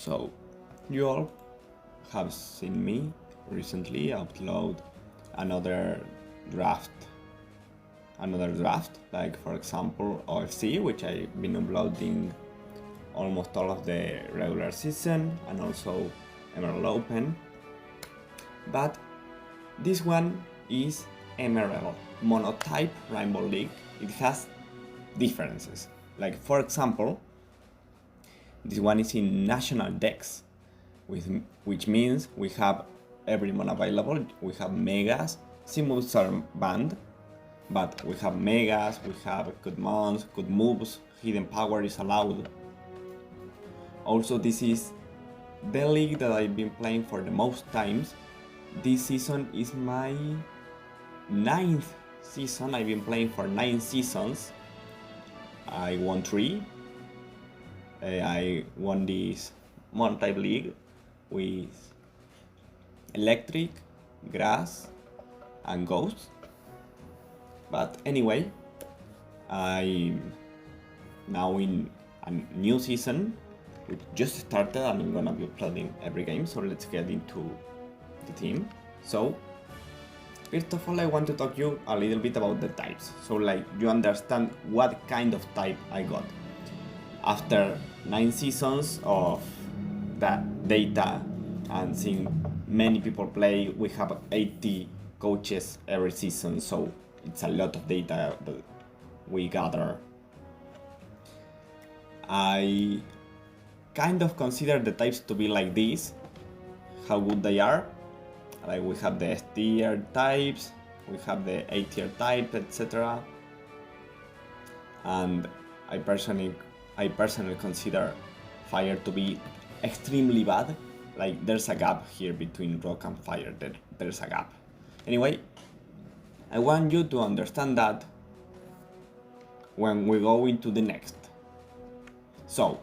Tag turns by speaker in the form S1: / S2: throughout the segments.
S1: So, you all have seen me recently upload another draft, like for example OFC, which I've been uploading almost all of the regular season, and also MRL Open. But this one is MRL, Monotype Rainbow League. It has differences. Like for example, this one is in national decks, which means we have every mon available. We have megas. Some moves are banned, but we have megas, we have good mons, good moves, hidden power is allowed. Also, this is the league that I've been playing for the most times. This season is my 9th season. I've been playing for 9 seasons. I won 3. I won this Monotype league with electric, grass, and ghost. But anyway, I'm now in a new season. It just started and I'm gonna be uploading every game, so let's get into the team. So first of all, I want to talk you a little bit about the types, so like you understand what kind of type I got. After 9 seasons of that data and seeing many people play, we have 80 coaches every season, so it's a lot of data that we gather. I kind of consider the types to be like this, how good they are. Like we have the S tier types, we have the A tier type, etc. And I personally consider fire to be extremely bad. Like there's a gap here between rock and fire, there's a gap. Anyway, I want you to understand that when we go into the next. So,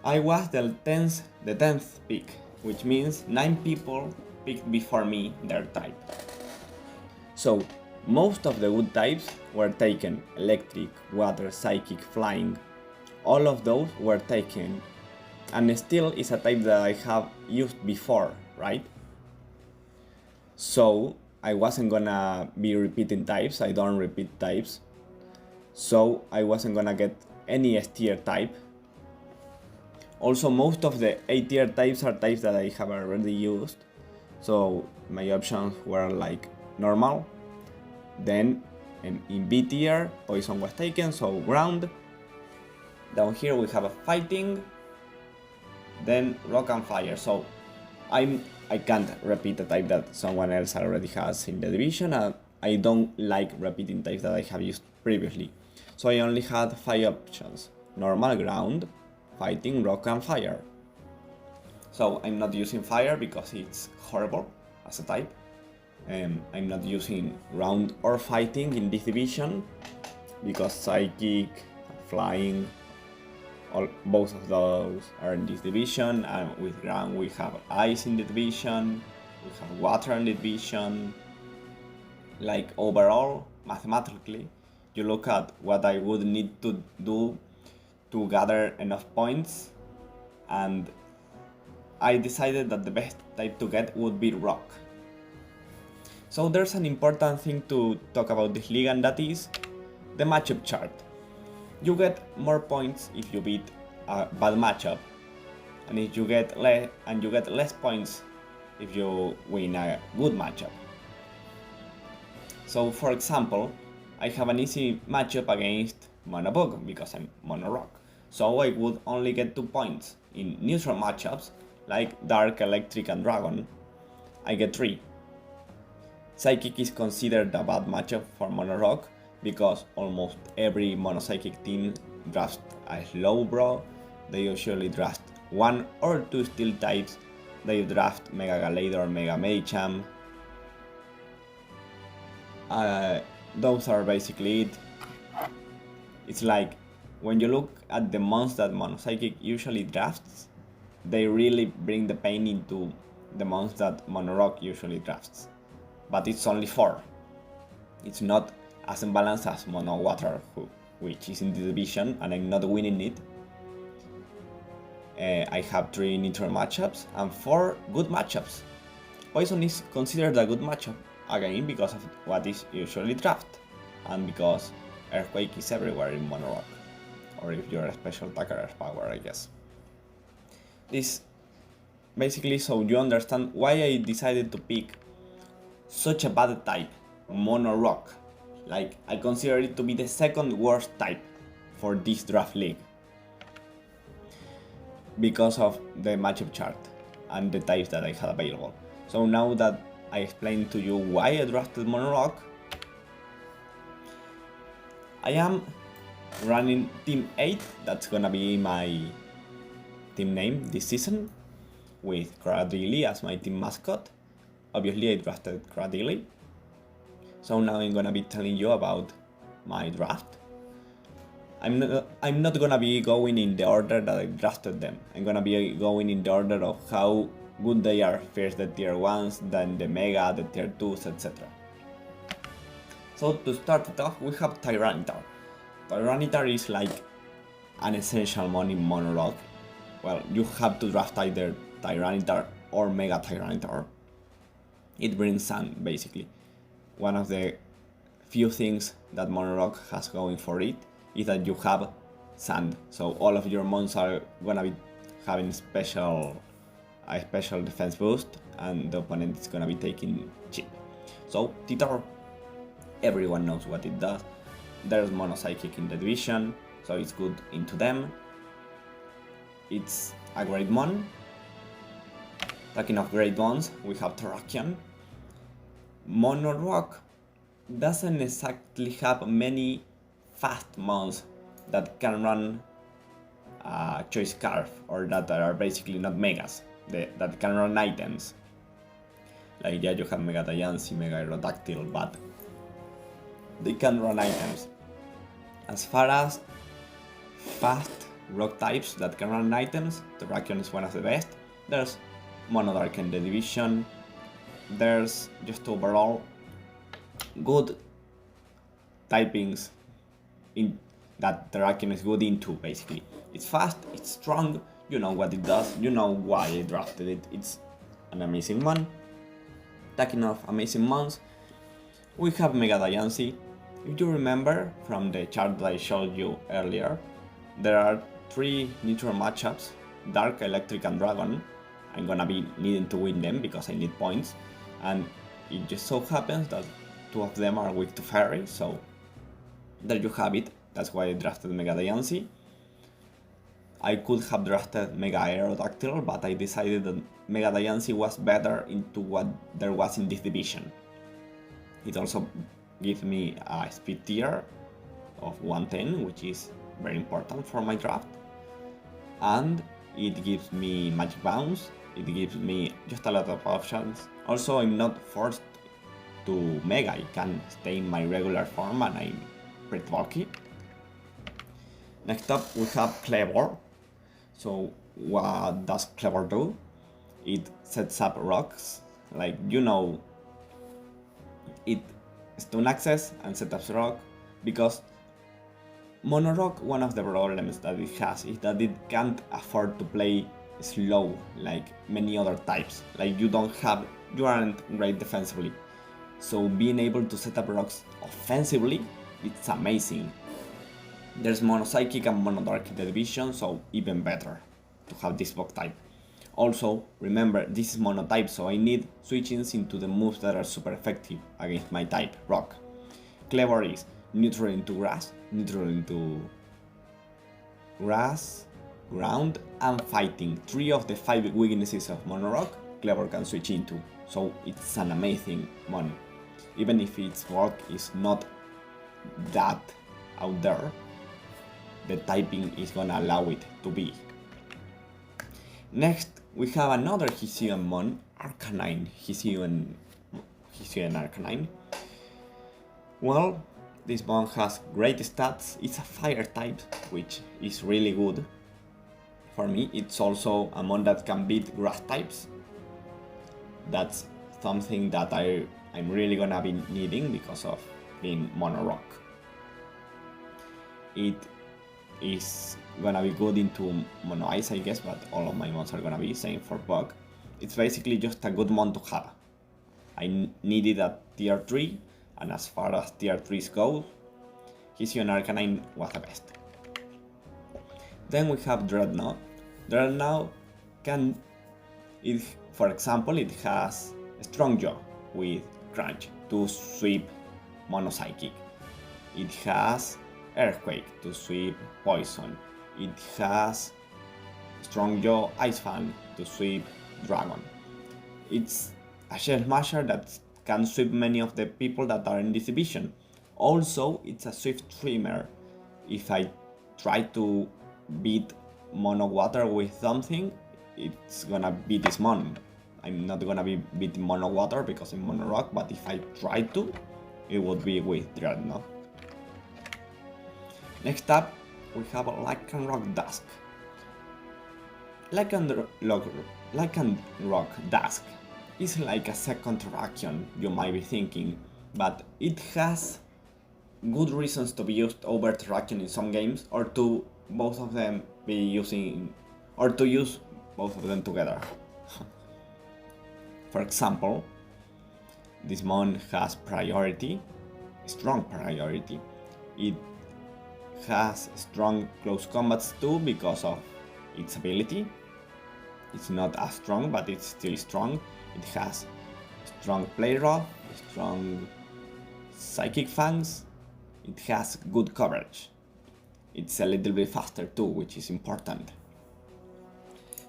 S1: I was the 10th pick, which means 9 people picked before me their type. So, most of the good types were taken: electric, water, psychic, flying. All of those were taken, and still is a type that I have used before, right? So I wasn't gonna be repeating types. I don't repeat types, so I wasn't gonna get any S tier type. Also, most of the A tier types are types that I have already used, so my options were like normal. Then in B tier, poison was taken, so ground. Down here we have a fighting, then rock and fire. So I can't repeat a type that someone else already has in the division, and I don't like repeating types that I have used previously. So I only had 5 options: normal, ground, fighting, rock, and fire. So I'm not using fire because it's horrible as a type. I'm not using ground or fighting in this division because psychic, flying, both of those are in this division, and with ground we have ice in the division, we have water in the division. Like overall, mathematically, you look at what I would need to do to gather enough points, and I decided that the best type to get would be rock. So there's an important thing to talk about this league, and that is the matchup chart. You get more points if you beat a bad matchup, and if you get less points if you win a good matchup. So for example, I have an easy matchup against Monobug because I'm Mono Rock, so I would only get 2 points. In neutral matchups like Dark, Electric, and Dragon, I get 3. Psychic is considered a bad matchup for Mono Rock because almost every Mono-Psychic team drafts a slow bro. They usually draft 1 or 2 steel types. They draft Mega Galader or Mega Machamp. Those are basically it. It's like when you look at the mons that Mono-Psychic usually drafts, they really bring the pain into the mons that Mono Rock usually drafts. But it's only 4. It's not as unbalanced as Mono Water, which is in the division, and I'm not winning it. I have 3 neutral matchups and 4 good matchups. Poison is considered a good matchup, again because of what is usually draft, and because Earthquake is everywhere in Mono Rock, or if you're a special attacker, Earth Power, I guess. This basically so you understand why I decided to pick such a bad type, Mono Rock. Like, I consider it to be the second worst type for this draft league, because of the matchup chart and the types that I had available. So now that I explained to you why I drafted Mono Rock, I am running Team 8, that's gonna be my team name this season, with Cradilly as my team mascot. Obviously I drafted Cradilly. So now I'm gonna be telling you about my draft. I'm not gonna be going in the order that I drafted them. I'm gonna be going in the order of how good they are. First the tier 1s, then the mega, the tier 2s, etc. So to start it off, we have Tyranitar. Tyranitar is like an essential mon in Mono Rock. Well, you have to draft either Tyranitar or Mega Tyranitar. It brings sand, basically. One of the few things that Mono Rock has going for it is that you have sand, so all of your mons are gonna be having a special defense boost, and the opponent is gonna be taking chip. So Titor, everyone knows what it does. There's Mono Psychic in the division, so it's good into them. It's a great mon. Talking of great mons, we have Terrakion. Mono Rock doesn't exactly have many fast mons that can run Choice Scarf, or that are basically not megas, that can run items. Like, yeah, you have Mega Diancie, Mega Aerodactyl, but they can run items. As far as fast rock types that can run items, Terrakion is one of the best. There's Monodark in the division. There's just overall good typings in that Terrakion is good into, basically. It's fast, it's strong, you know what it does, you know why I drafted it. It's an amazing mon. Talking of amazing mons, we have Mega Diancie. If you remember from the chart that I showed you earlier, there are 3 neutral matchups, Dark, Electric and Dragon. I'm gonna be needing to win them because I need points, and it just so happens that 2 of them are weak to Fairy, so there you have it. That's why I drafted Mega Diancie. I could have drafted Mega Aerodactyl, but I decided that Mega Diancie was better into what there was in this division. It also gives me a speed tier of 110, which is very important for my draft. And it gives me Magic Bounce, it gives me just a lot of options. Also, I'm not forced to Mega, I can stay in my regular form and I'm pretty bulky. Next up we have Clever. So what does Clever do? It sets up rocks, like, you know, it stun access and sets up rock, because Mono Rock, one of the problems that it has is that it can't afford to play slow like many other types. Like, you aren't great defensively, so being able to set up rocks offensively, it's amazing. There's Mono Psychic and Mono Dark in the division, so even better to have this block type. Also, remember, this is Monotype, so I need switch-ins into the moves that are super effective against my type, Rock. Clever is neutral into grass, neutral into grass, ground, and fighting. 3 of the 5 weaknesses of Mono Rock, Clever can switch into, so it's an amazing mon. Even if its work is not that out there, the typing is gonna allow it to be. Next, we have another Hisuian mon, Arcanine, Hisuian Arcanine. Well, this mon has great stats, it's a fire type, which is really good. For me, it's also a mon that can beat grass types. That's something that I'm really gonna be needing because of being Mono Rock. It is gonna be good into Mono Ice, I guess, but all of my mons are gonna be, same for Bug. It's basically just a good mon to have. I needed a tier 3, and as far as tier 3s go, Hisuian Arcanine was the best. Then we have Dreadnought. Dreadnought can, for example, it has Strong Jaw with Crunch to sweep Mono Psychic. It has Earthquake to sweep Poison. It has Strong Jaw Ice Fan to sweep Dragon. It's a Shell Smasher that can sweep many of the people that are in this division. Also, it's a Swift Swimmer. If I try to beat Mono Water with something, it's gonna be this mon. I'm not gonna be beating Mono Water because I'm Mono Rock, but if I try to, it would be with Dreadnought. Next up, we have Lycan Rock Dusk. Lycan Rock Dusk is like a second Terrakion, you might be thinking, but it has good reasons to be used over Terrakion in some games, or to both of them be using, or to use both of them together. For example, this mon has priority, strong priority. It has strong close combats too because of its ability. It's not as strong, but it's still strong. It has strong play rough, strong psychic fangs. It has good coverage. It's a little bit faster too, which is important.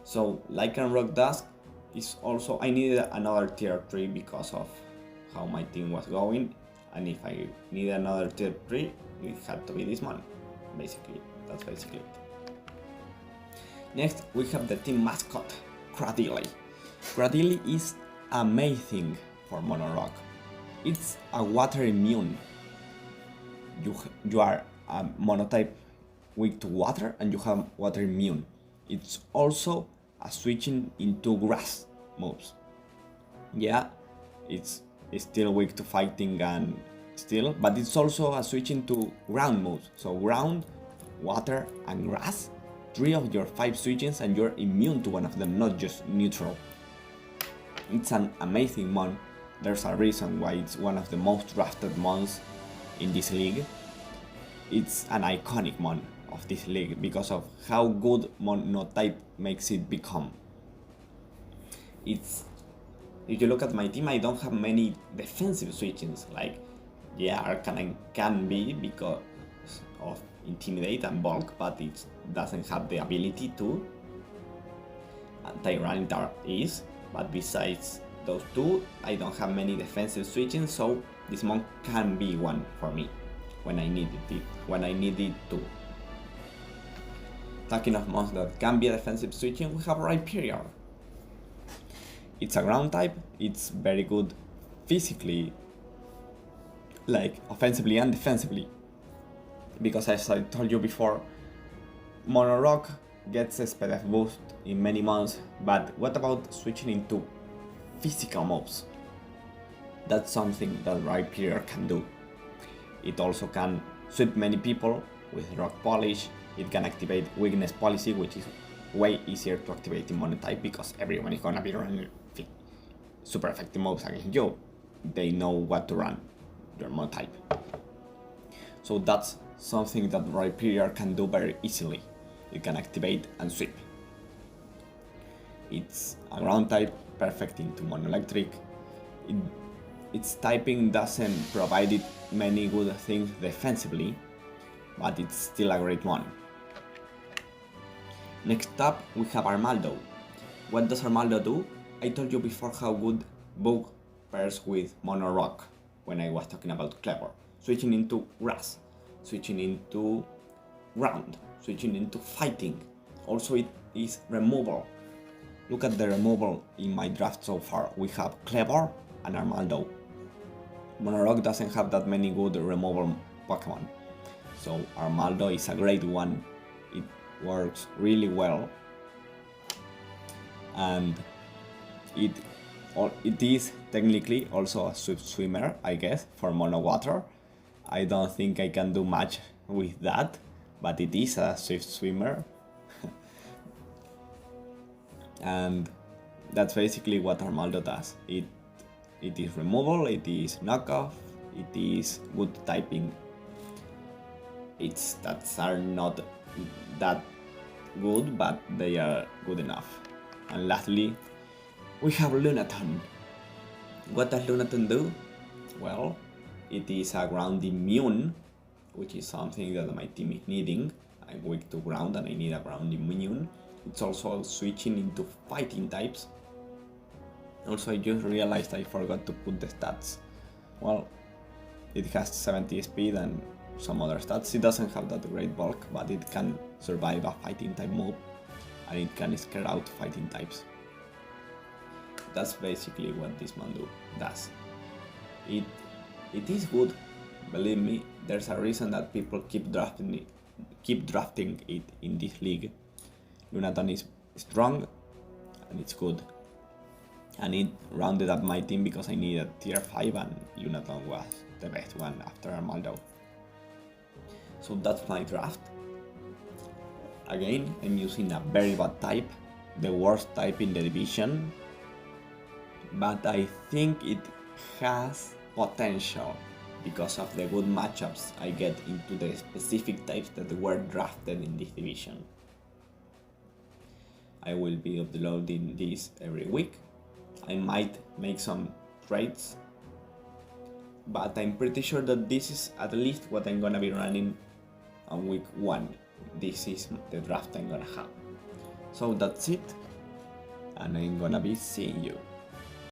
S1: So Lycan Rock Dusk is also, I needed another tier 3 because of how my team was going, and if I needed another tier 3, it had to be this one. Basically, that's basically it. Next, we have the team mascot, Cradily. Cradily is amazing for Mono Rock. It's a water immune. You are a monotype weak to water and you have water immune. It's also a switching into grass moves. Yeah, it's still weak to fighting and steel, but it's also a switching to ground moves. So ground, water and grass, 3 of your 5 switchings and you're immune to one of them, not just neutral. It's an amazing mon. There's a reason why it's one of the most drafted mons in this league. It's an iconic mon of this league because of how good Monotype makes it become. If you look at my team, I don't have many defensive switchings. Like, yeah, Arcanine can be because of Intimidate and Bulk, but it doesn't have the ability to. And Tyranitar is, but besides those two, I don't have many defensive switchings, so this mon can be one for me when I need it to. Talking of mons that can be a defensive switching, we have Rhyperior. It's a ground type, it's very good physically, like offensively and defensively. Because as I told you before, Mono Rock gets a SPDF boost in many mons, but what about switching into physical moves? That's something that Rhyperior can do. It also can sweep many people with Rock Polish. It can activate Weakness Policy, which is way easier to activate in Monotype because everyone is gonna be running super effective moves against you. They know what to run, your Monotype. So that's something that Rhyperior can do very easily. You can activate and sweep. It's a ground type, perfect into Monoelectric. Its typing doesn't provide it many good things defensively, but it's still a great one. Next up, we have Armaldo. What does Armaldo do? I told you before how good Bug pairs with Mono Rock when I was talking about Clever. Switching into grass, switching into ground, switching into fighting. Also it is removal. Look at the removal in my draft so far. We have Clever and Armaldo. Mono Rock doesn't have that many good removal Pokemon, so Armaldo is a great one. It works really well, and it is technically also a Swift Swimmer, I guess, for Mono Water. I don't think I can do much with that, but it is a swift swimmer. And that's basically what Armaldo does. It is removal, it is knockoff, it is good typing. Its stats are not that good, but they are good enough. And lastly, we have Lunaton. What does Lunaton do? Well, it is a ground immune, which is something that my team is needing. I'm weak to ground and I need a ground immune. It's also switching into fighting types. Also, I just realized I forgot to put the stats. Well, it has 70 speed and some other stats. It doesn't have that great bulk, but it can survive a fighting type mob and it can scare out fighting types. That's basically what this man does. It is good, believe me. There's a reason that people keep drafting it in this league. Lunaton is strong and it's good. And it rounded up my team because I needed tier 5 and Lunaton was the best one after Armaldo. So that's my draft. Again, I'm using a very bad type, the worst type in the division, but I think it has potential because of the good matchups I get into the specific types that were drafted in this division. I will be uploading this every week. I might make some trades, but I'm pretty sure that this is at least what I'm gonna be running on week 1. This is the draft I'm gonna have. So that's it, and I'm gonna be seeing you.